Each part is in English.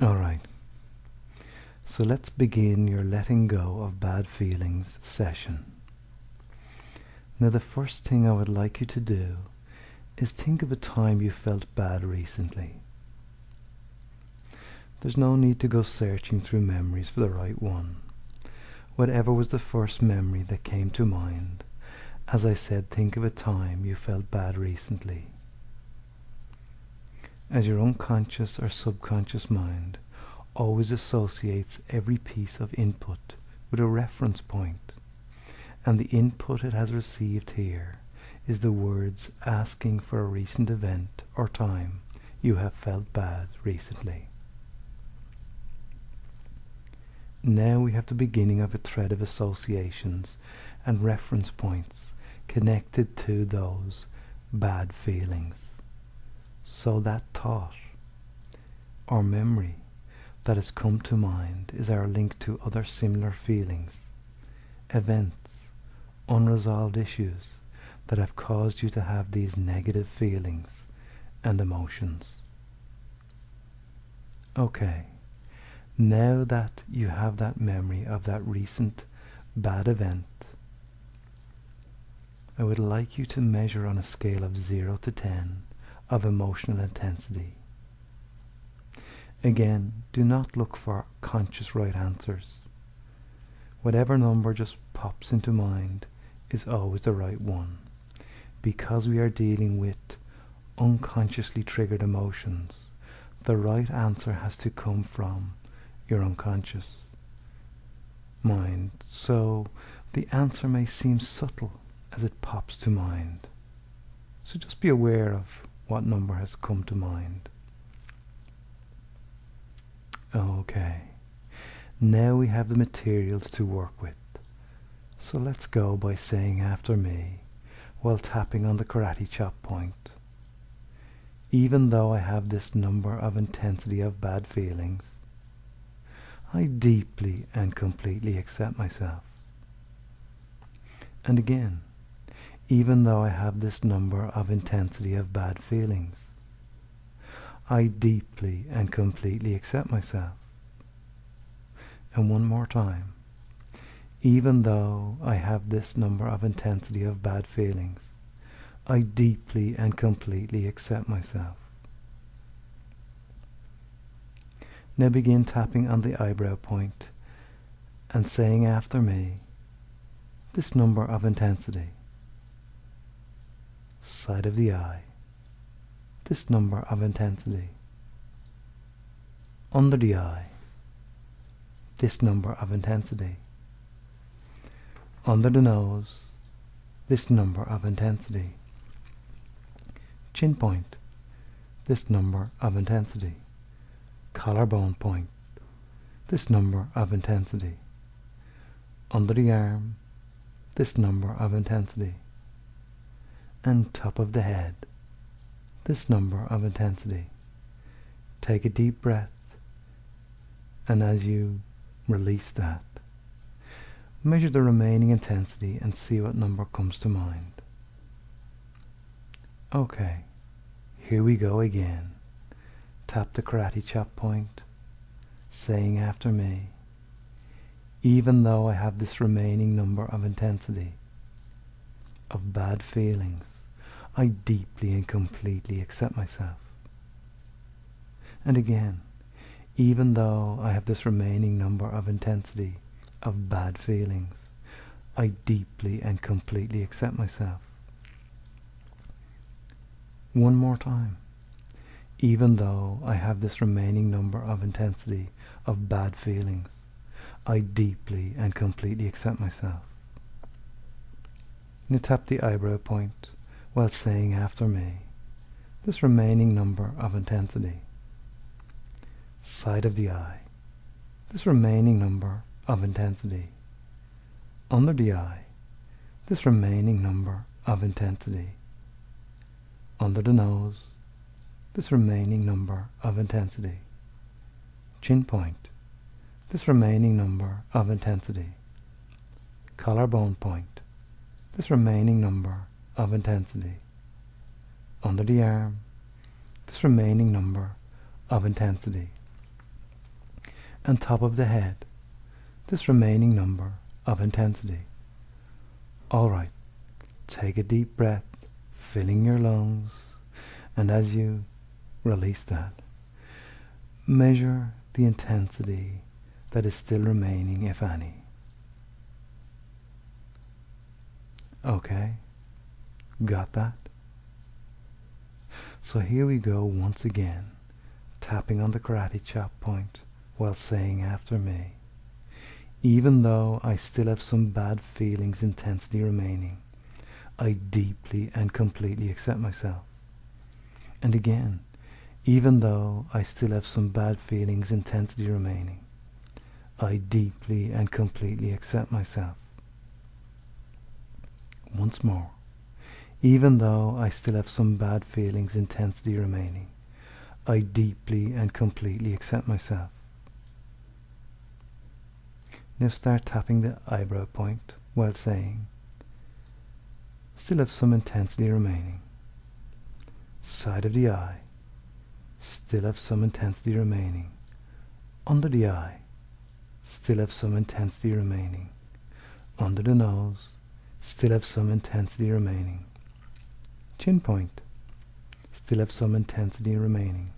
Alright, so let's begin your letting go of bad feelings session. Now the first thing I would like you to do is think of a time you felt bad recently. There's no need to go searching through memories for the right one. Whatever was the first memory that came to mind, as I said, think of a time you felt bad recently. As your unconscious or subconscious mind always associates every piece of input with a reference point, and the input it has received here is the words asking for a recent event or time you have felt bad recently. Now we have the beginning of a thread of associations and reference points connected to those bad feelings. So that thought or memory that has come to mind is our link to other similar feelings, events, unresolved issues that have caused you to have these negative feelings and emotions. Okay, now that you have that memory of that recent bad event, I would like you to measure on a scale of 0 to 10 of emotional intensity. Again, do not look for conscious right answers. Whatever number just pops into mind is always the right one, because we are dealing with unconsciously triggered emotions. The right answer has to come from your unconscious mind, so the answer may seem subtle as it pops to mind. So just be aware of what number has come to mind. Okay, now we have the materials to work with. So let's go by saying after me, while tapping on the karate chop point. Even though I have this number of intensity of bad feelings, I deeply and completely accept myself. And again, even though I have this number of intensity of bad feelings, I deeply and completely accept myself. And one more time, even though I have this number of intensity of bad feelings, I deeply and completely accept myself. Now begin tapping on the eyebrow point and saying after me, this number of intensity. Side of the eye, this number of intensity. Under the eye, this number of intensity. Under the nose, this number of intensity. Chin point, this number of intensity. Collarbone point, this number of intensity. Under the arm, this number of intensity. And top of the head, this number of intensity. Take a deep breath, and as you release that, measure the remaining intensity and see what number comes to mind. Okay, here we go again. Tap the karate chop point, saying after me, even though I have this remaining number of intensity of bad feelings, I deeply and completely accept myself. And again, even though I have this remaining number of intensity of bad feelings, I deeply and completely accept myself. One more time. Even though I have this remaining number of intensity of bad feelings, I deeply and completely accept myself. Now tap the eyebrow point while saying after me, this remaining number of intensity. Side of the eye, this remaining number of intensity. Under the eye, this remaining number of intensity. Under the nose, this remaining number of intensity. Chin point, this remaining number of intensity. Collarbone point, this remaining number of intensity. Under the arm, this remaining number of intensity. and top of the head, this remaining number of intensity. Alright, take a deep breath, filling your lungs, and as you release that, measure the intensity that is still remaining, if any. Okay, got that? So here we go once again, tapping on the karate chop point while saying after me, even though I still have some bad feelings, intensity remaining, I deeply and completely accept myself. And again, even though I still have some bad feelings, intensity remaining, I deeply and completely accept myself. Once more, even though I still have some bad feelings, intensity remaining, I deeply and completely accept myself. Now start tapping the eyebrow point while saying, still have some intensity remaining. Side of the eye, still have some intensity remaining. Under the eye, still have some intensity remaining. Under the nose, still have some intensity remaining. Chin point, still have some intensity remaining.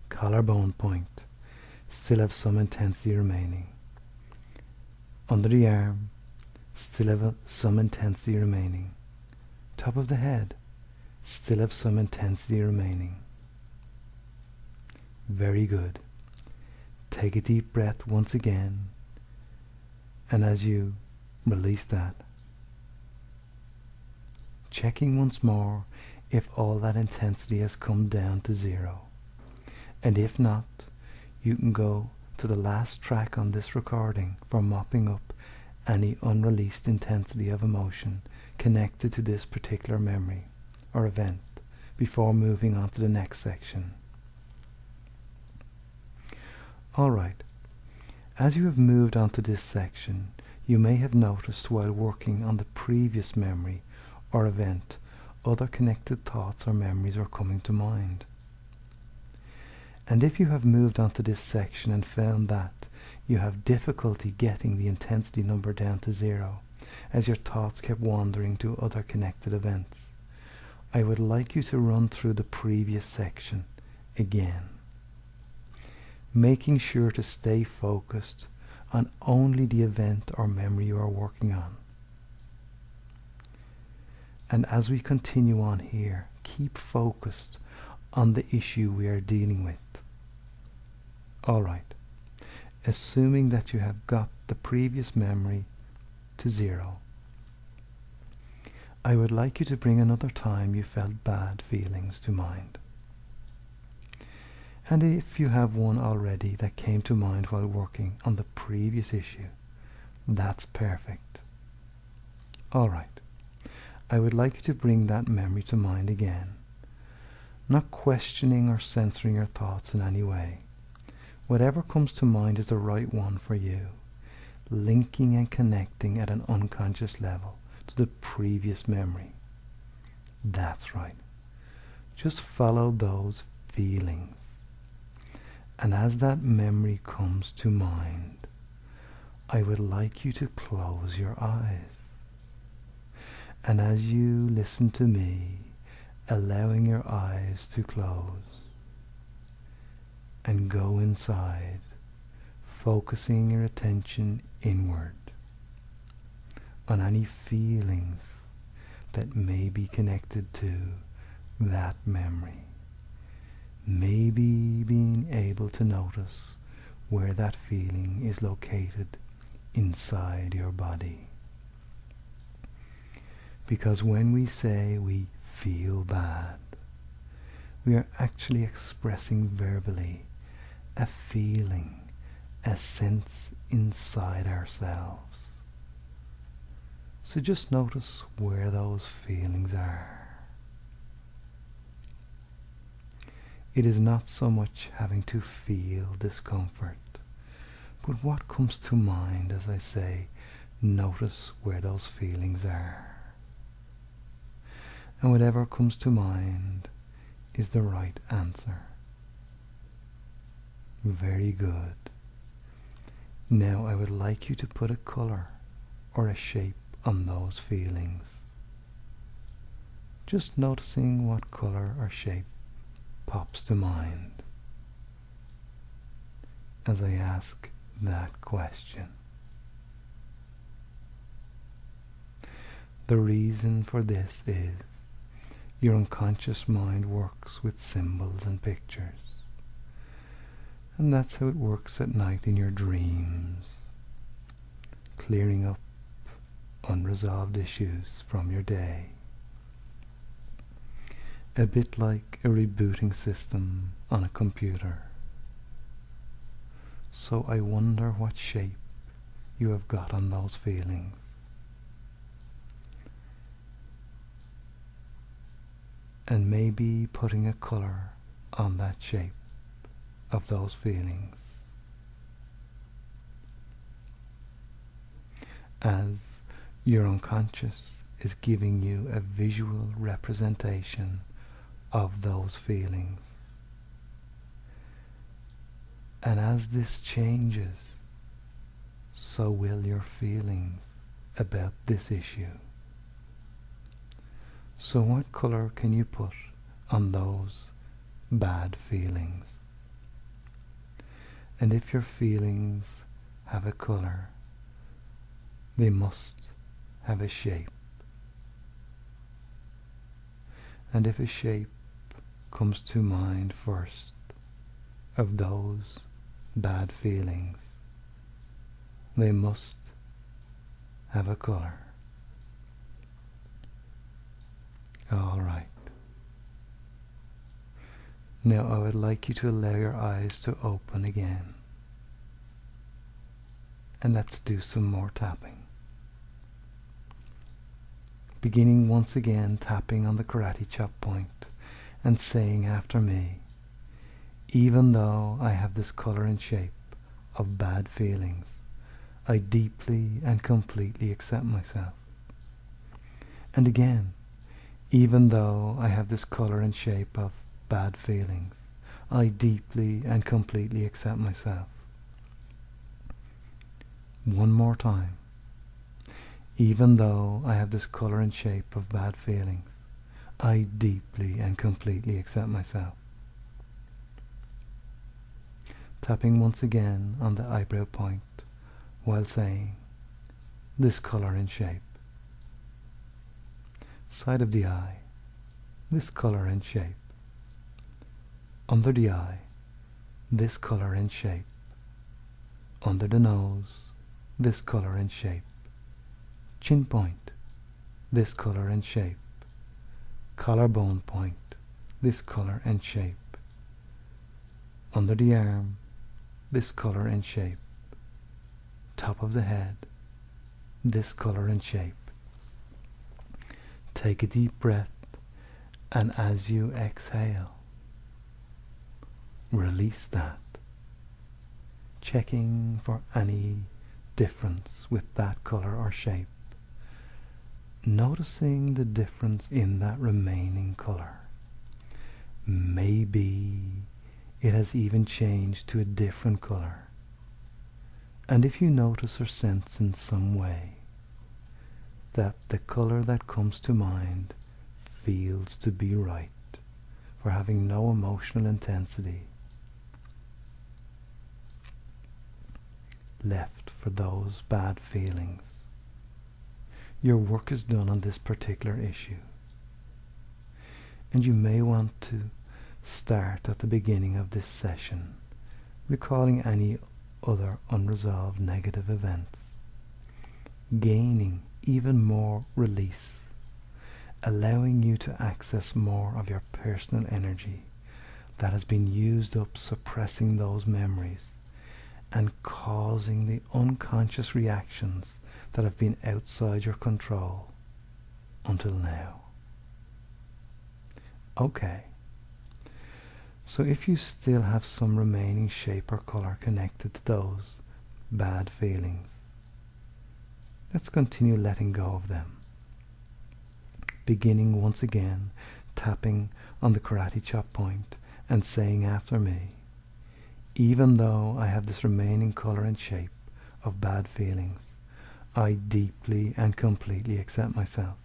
Collarbone point, still have some intensity remaining. Under the arm, still have some intensity remaining. Top of the head, still have some intensity remaining. Very good. Take a deep breath once again, and as you release that, checking once more if all that intensity has come down to zero. And if not, you can go to the last track on this recording for mopping up any unreleased intensity of emotion connected to this particular memory or event before moving on to the next section. Alright, as you have moved on to this section, you may have noticed while working on the previous memory or event, other connected thoughts or memories are coming to mind. And if you have moved on to this section and found that you have difficulty getting the intensity number down to zero, as your thoughts kept wandering to other connected events, I would like you to run through the previous section again, making sure to stay focused on only the event or memory you are working on. And as we continue on here, keep focused on the issue we are dealing with. Alright, assuming that you have got the previous memory to zero, I would like you to bring another time you felt bad feelings to mind. And if you have one already that came to mind while working on the previous issue, that's perfect. Alright, I would like you to bring that memory to mind again, not questioning or censoring your thoughts in any way. Whatever comes to mind is the right one for you, linking and connecting at an unconscious level to the previous memory. That's right. Just follow those feelings. And as that memory comes to mind, I would like you to close your eyes. And as you listen to me, allowing your eyes to close and go inside, focusing your attention inward on any feelings that may be connected to that memory. Maybe being able to notice where that feeling is located inside your body. Because when we say we feel bad, we are actually expressing verbally a feeling, a sense inside ourselves. So just notice where those feelings are. It is not so much having to feel discomfort, but what comes to mind as I say, notice where those feelings are. And whatever comes to mind is the right answer. Very good. Now I would like you to put a color or a shape on those feelings. Just noticing what color or shape pops to mind as I ask that question. The reason for this is your unconscious mind works with symbols and pictures. And that's how it works at night in your dreams, clearing up unresolved issues from your day. A bit like a rebooting system on a computer. So I wonder what shape you have got on those feelings. And maybe putting a color on that shape of those feelings. As your unconscious is giving you a visual representation of those feelings. And as this changes, so will your feelings about this issue. So what color can you put on those bad feelings? And if your feelings have a color, they must have a shape. And if a shape comes to mind first of those bad feelings, they must have a color. All right. Now I would like you to allow your eyes to open again. And let's do some more tapping. Beginning once again tapping on the karate chop point and saying after me, even though I have this color and shape of bad feelings, I deeply and completely accept myself. And again, even though I have this color and shape of bad feelings, I deeply and completely accept myself. One more time. Even though I have this color and shape of bad feelings, I deeply and completely accept myself. Tapping once again on the eyebrow point while saying, this color and shape. Side of the eye, this color and shape. Under the eye, this color and shape. Under the nose, this color and shape. Chin point, this color and shape. Collarbone point, this color and shape. Under the arm, this color and shape. Top of the head, this color and shape. Take a deep breath, and as you exhale, release that, checking for any difference with that color or shape, noticing the difference in that remaining color. Maybe it has even changed to a different color. And if you notice or sense in some way that the color that comes to mind feels to be right for having no emotional intensity left for those bad feelings, your work is done on this particular issue. And you may want to start at the beginning of this session, recalling any other unresolved negative events, gaining even more release, allowing you to access more of your personal energy that has been used up suppressing those memories and causing the unconscious reactions that have been outside your control until now. Okay. So if you still have some remaining shape or color connected to those bad feelings, let's continue letting go of them. Beginning once again, tapping on the karate chop point and saying after me, even though I have this remaining colour and shape of bad feelings, I deeply and completely accept myself.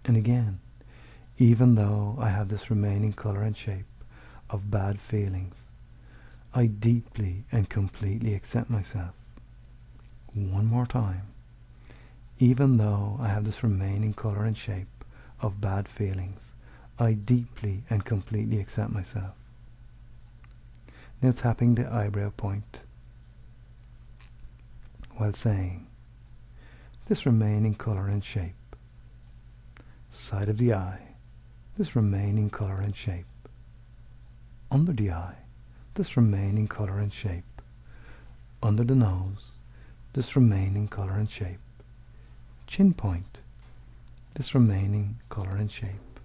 And again, even though I have this remaining colour and shape of bad feelings, I deeply and completely accept myself. One more time. Even though I have this remaining colour and shape of bad feelings, I deeply and completely accept myself. Now tapping the eyebrow point while saying, this remaining colour and shape, side of the eye, this remaining colour and shape, under the eye, this remaining colour and shape, under the nose, this remaining colour and shape, chin point, this remaining colour and shape,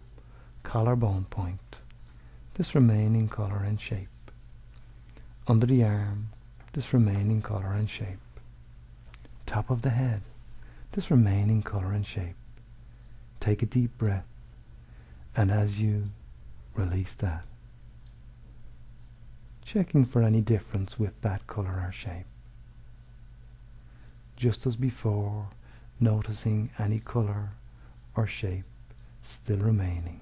collarbone point, this remaining colour and shape, under the arm, this remaining colour and shape, top of the head, this remaining colour and shape. Take a deep breath, and as you release that, checking for any difference with that colour or shape. Just as before, noticing any colour or shape still remaining.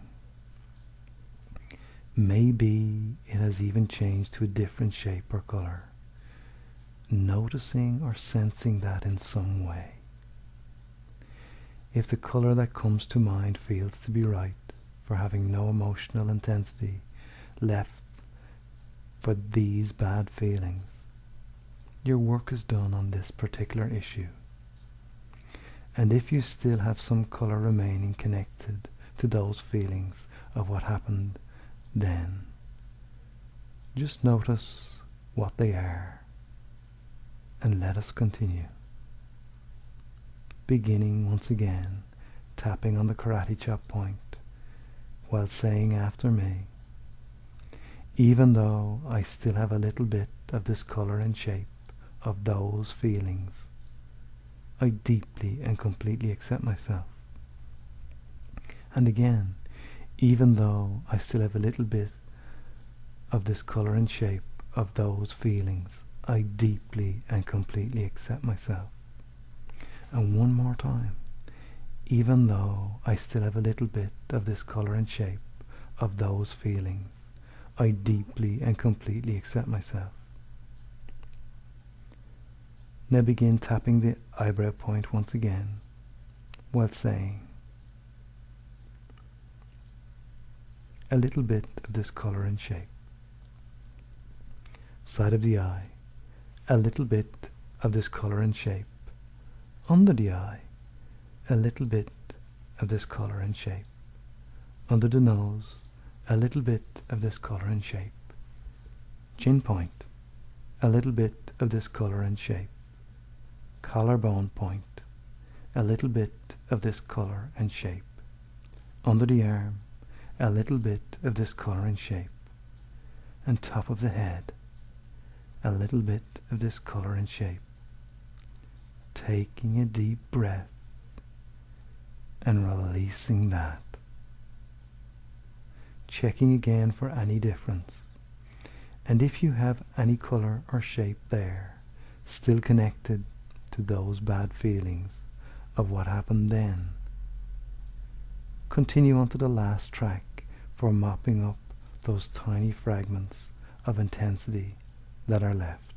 Maybe it has even changed to a different shape or colour. Noticing or sensing that in some way. If the colour that comes to mind feels to be right for having no emotional intensity left for these bad feelings, your work is done on this particular issue. And if you still have some colour remaining connected to those feelings of what happened then, just notice what they are and let us continue. Beginning once again, tapping on the karate chop point while saying after me, even though I still have a little bit of this colour and shape of those feelings, I deeply and completely accept myself. And again, even though I still have a little bit of this colour and shape of those feelings, I deeply and completely accept myself. And one more time, even though I still have a little bit of this colour and shape of those feelings, I deeply and completely accept myself. Now begin tapping the eyebrow point once again while saying, a little bit of this colour and shape, side of the eye, a little bit of this colour and shape, under the eye, a little bit of this colour and shape, under the nose, a little bit of this colour and shape, chin point, a little bit of this colour and shape, collarbone point, a little bit of this colour and shape, under the arm, a little bit of this colour and shape, and top of the head, a little bit of this colour and shape. Taking a deep breath and releasing that. Checking again for any difference. And if you have any colour or shape there, still connected to those bad feelings of what happened then, continue on to the last track for mopping up those tiny fragments of intensity that are left.